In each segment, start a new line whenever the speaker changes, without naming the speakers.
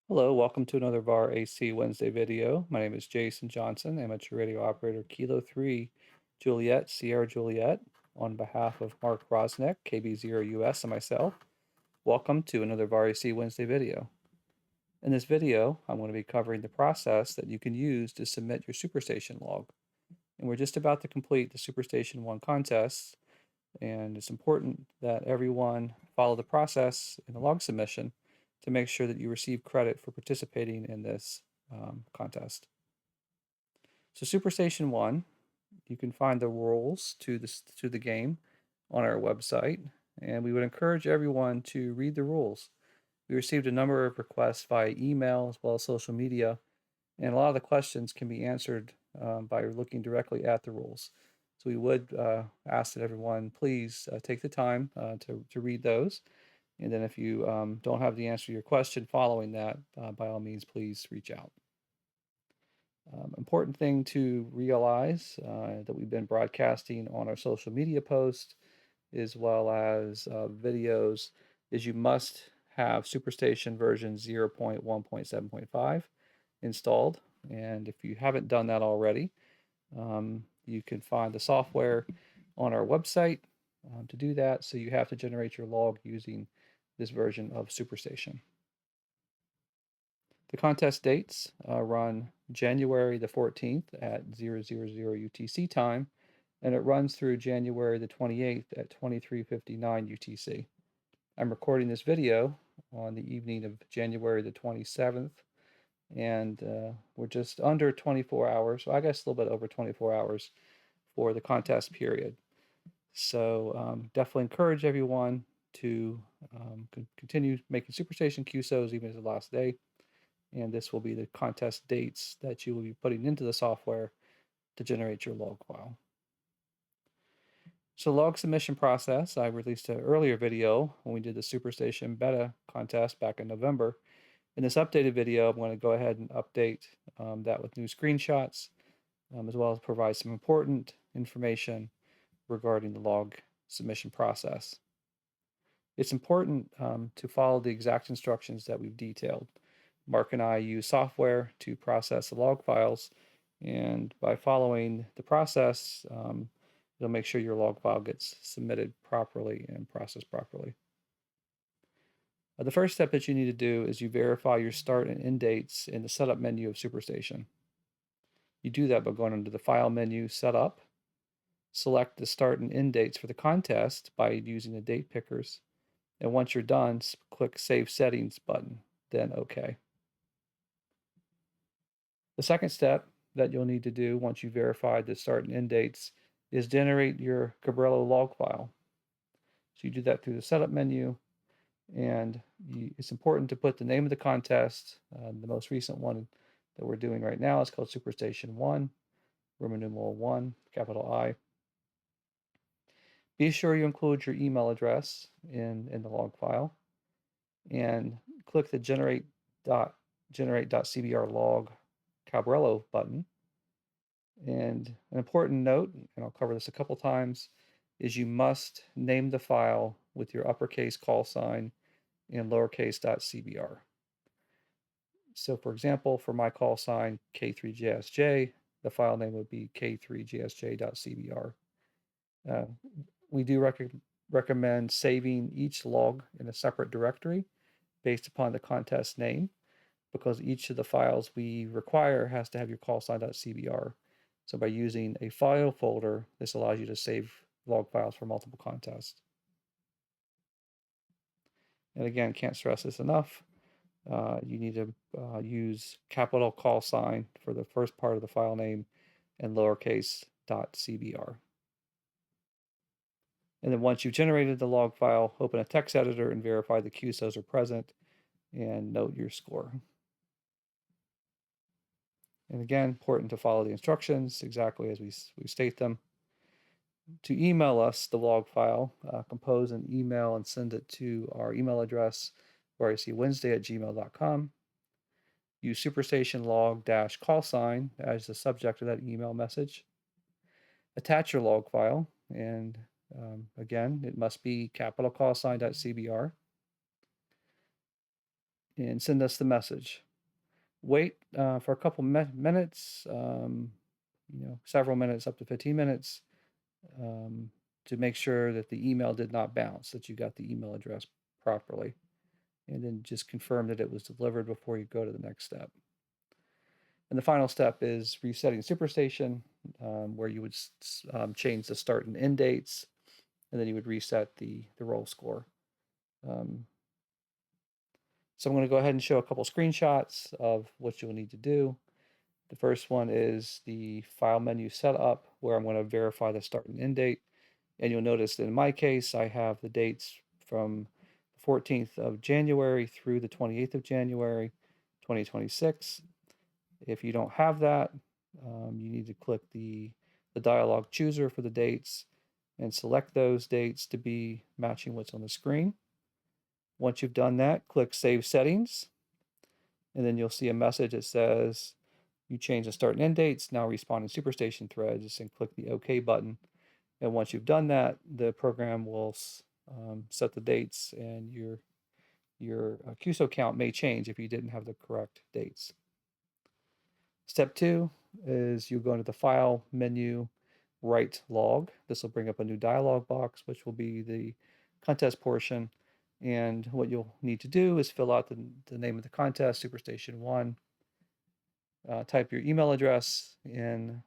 Hello, welcome to another VAR AC Wednesday video. My name is Jason Johnson, amateur radio operator Kilo 3 Juliet, Sierra Juliet. On behalf of Mark Rosnick, KB0US, and myself, welcome to another VAR AC Wednesday video. In this video, I'm going to be covering the process that you can use to submit your Superstation log. And we're just about to complete the Superstation 1 contest, and it's important that everyone follow the process in the log submission to make sure that you receive credit for participating in this contest. So Superstation 1, you can find the rules to the game on our website, and we would encourage everyone to read the rules. We received a number of requests via email as well as social media, and a lot of the questions can be answered by looking directly at the rules. So we would ask that everyone please take the time to read those. And then if you don't have the answer to your question following that, by all means, please reach out. Important thing to realize that we've been broadcasting on our social media posts as well as videos is you must have Superstation version 0.1.7.5 installed. And if you haven't done that already, you can find the software on our website to do that. So you have to generate your log using this version of Superstation. The contest dates run January the 14th at 000 UTC time, and it runs through January the 28th at 23:59 UTC. I'm recording this video on the evening of January the 27th, and we're just under 24 hours, so I guess a little bit over 24 hours for the contest period. So definitely encourage everyone to continue making Superstation QSOs even as the last day. And this will be the contest dates that you will be putting into the software to generate your log file. So log submission process, I released an earlier video when we did the Superstation beta contest back in November. In this updated video, I'm going to go ahead and update that with new screenshots, as well as provide some important information regarding the log submission process. It's important to follow the exact instructions that we've detailed. Mark and I use software to process the log files, and by following the process, you'll make sure your log file gets submitted properly and processed properly. The first step that you need to do is you verify your start and end dates in the setup menu of Superstation. You do that by going under the File menu, Setup, select the start and end dates for the contest by using the date pickers, and once you're done, click Save Settings button, then OK. The second step that you'll need to do once you verify the start and end dates is generate your Cabrillo log file. So you do that through the Setup menu, and it's important to put the name of the contest. The most recent one that we're doing right now is called Superstation 1, Roman numeral 1, capital I. Be sure you include your email address in the log file, and click the generate.cbr log Cabrillo button. And an important note, and I'll cover this a couple times, is you must name the file with your uppercase call sign and lowercase .cbr. So for example, for my call sign K3JSJ, the file name would be K3JSJ.cbr. We do recommend saving each log in a separate directory based upon the contest name, because each of the files we require has to have your call sign.cbr. So by using a file folder, this allows you to save log files for multiple contests. And again, can't stress this enough. You need to use capital call sign for the first part of the file name and lowercase .cbr. And then once you've generated the log file, open a text editor and verify the QSOs are present and note your score. And again, important to follow the instructions exactly as we state them. To email us the log file, compose an email and send it to our email address, varacwednesday@gmail.com. Use Superstation log-call sign as the subject of that email message. Attach your log file, and again, it must be capital call sign.cbr. and send us the message. Wait for a couple minutes, several minutes, up to 15 minutes, um, to make sure that the email did not bounce, that you got the email address properly. And then just confirm that it was delivered before you go to the next step. And the final step is resetting Superstation, where you would change the start and end dates, and then you would reset the roll score. So I'm going to go ahead and show a couple screenshots of what you'll need to do. The first one is the file menu setup, where I'm going to verify the start and end date. And you'll notice that in my case, I have the dates from the 14th of January through the 28th of January, 2026. If you don't have that, you need to click the dialog chooser for the dates and select those dates to be matching what's on the screen. Once you've done that, click Save Settings, and then you'll see a message that says you change the start and end dates, now responding Superstation threads, and click the OK button. And once you've done that, the program will set the dates, and your QSO count may change if you didn't have the correct dates. Step 2 is you go into the File menu, Write Log. This will bring up a new dialog box, which will be the contest portion. And what you'll need to do is fill out the name of the contest, Superstation I. Type your email address in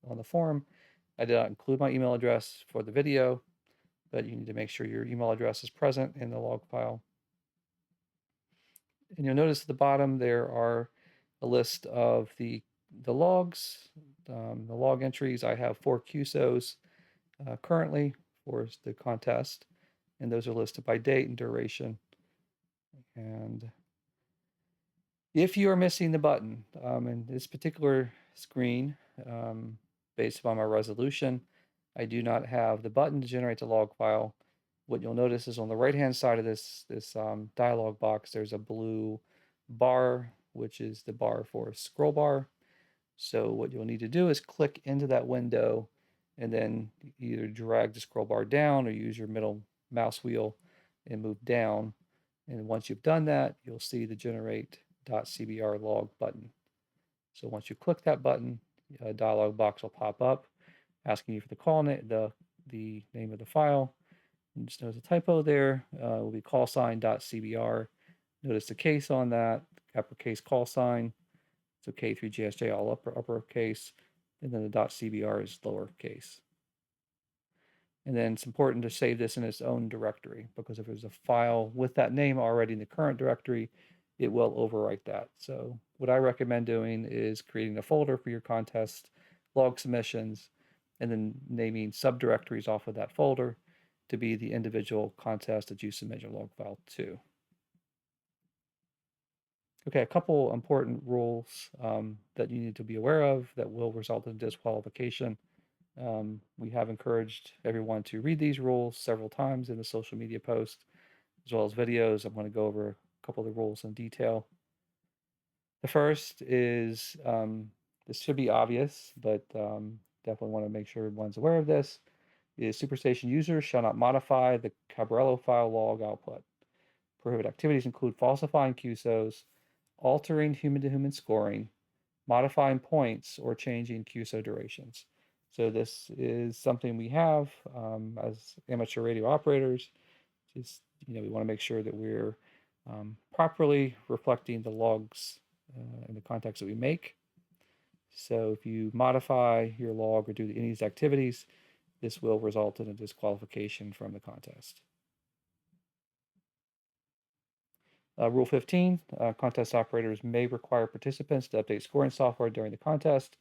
on the form. I did not include my email address for the video, but you need to make sure your email address is present in the log file. And you'll notice at the bottom there are a list of the logs, the log entries. I have 4 QSOs currently for the contest, and those are listed by date and duration. And if you are missing the button in this particular screen, based upon my resolution, I do not have the button to generate the log file. What you'll notice is on the right-hand side of this dialog box, there's a blue bar, which is the bar for scroll bar. So what you'll need to do is click into that window and then either drag the scroll bar down or use your middle mouse wheel and move down. And once you've done that, you'll see the generate.cbr log button. So once you click that button, a dialog box will pop up asking you for the call name, the name of the file. And just notice a typo there. It will be callsign.cbr. Notice the case on that, uppercase call sign. So K3GSJ all uppercase, and then the .cbr is lowercase. And then it's important to save this in its own directory, because if there's a file with that name already in the current directory, it will overwrite that. So what I recommend doing is creating a folder for your contest log submissions, and then naming subdirectories off of that folder to be the individual contest that you submit your log file to. Okay, a couple important rules that you need to be aware of that will result in disqualification. We have encouraged everyone to read these rules several times in the social media post, as well as videos. I'm going to go over a couple of the rules in detail. The first is, this should be obvious, but definitely want to make sure everyone's aware of this, is Superstation users shall not modify the Cabrello file log output. Prohibited activities include falsifying QSOs, altering human-to-human scoring, modifying points, or changing QSO durations. So this is something we have as amateur radio operators. Just, we want to make sure that we're properly reflecting the logs in the context that we make. So if you modify your log or do any of these activities, this will result in a disqualification from the contest. Rule 15, contest operators may require participants to update scoring software during the contest.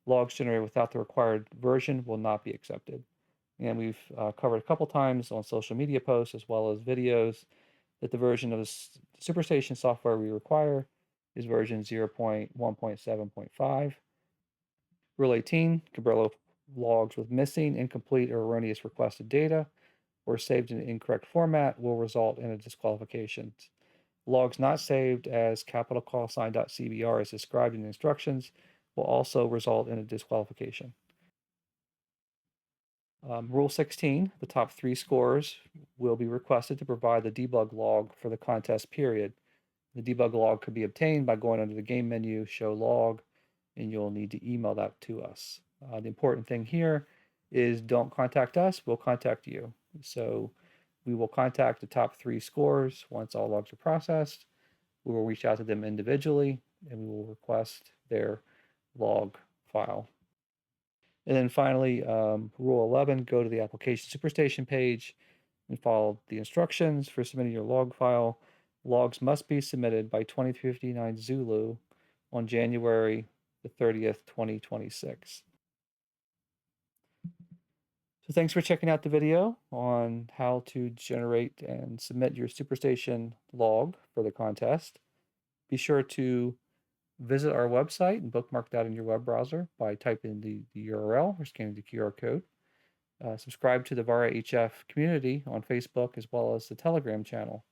Logs generated without the required version will not be accepted. And we've covered a couple times on social media posts as well as videos that the version of the Superstation software we require is version 0.1.7.5. Rule 18, Cabrillo logs with missing, incomplete, or erroneous requested data or saved in an incorrect format will result in a disqualification. Logs not saved as capital call sign.cbr as described in the instructions will also result in a disqualification. Rule 16, the top 3 scores will be requested to provide the debug log for the contest period. The debug log could be obtained by going under the game menu, show log, and you'll need to email that to us. The important thing here is don't contact us, we'll contact you. So we will contact the top 3 scores once all logs are processed. We will reach out to them individually and we will request their log file. And then finally, Rule 11, go to the application Superstation page and follow the instructions for submitting your log file. Logs must be submitted by 2059 Zulu on January the 30th, 2026. So thanks for checking out the video on how to generate and submit your Superstation log for the contest. Be sure to visit our website and bookmark that in your web browser by typing the URL or scanning the QR code. Subscribe to the VAR HF community on Facebook as well as the Telegram channel,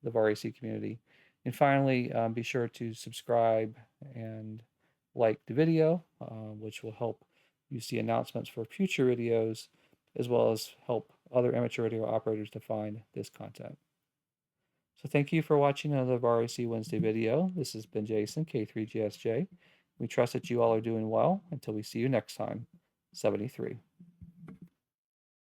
the VAR AC community. And finally, be sure to subscribe and like the video, which will help you see announcements for future videos, as well as help other amateur radio operators to find this content. So thank you for watching another VAR AC Wednesday video. This has been Jason, K3GSJ. We trust that you all are doing well. Until we see you next time, 73.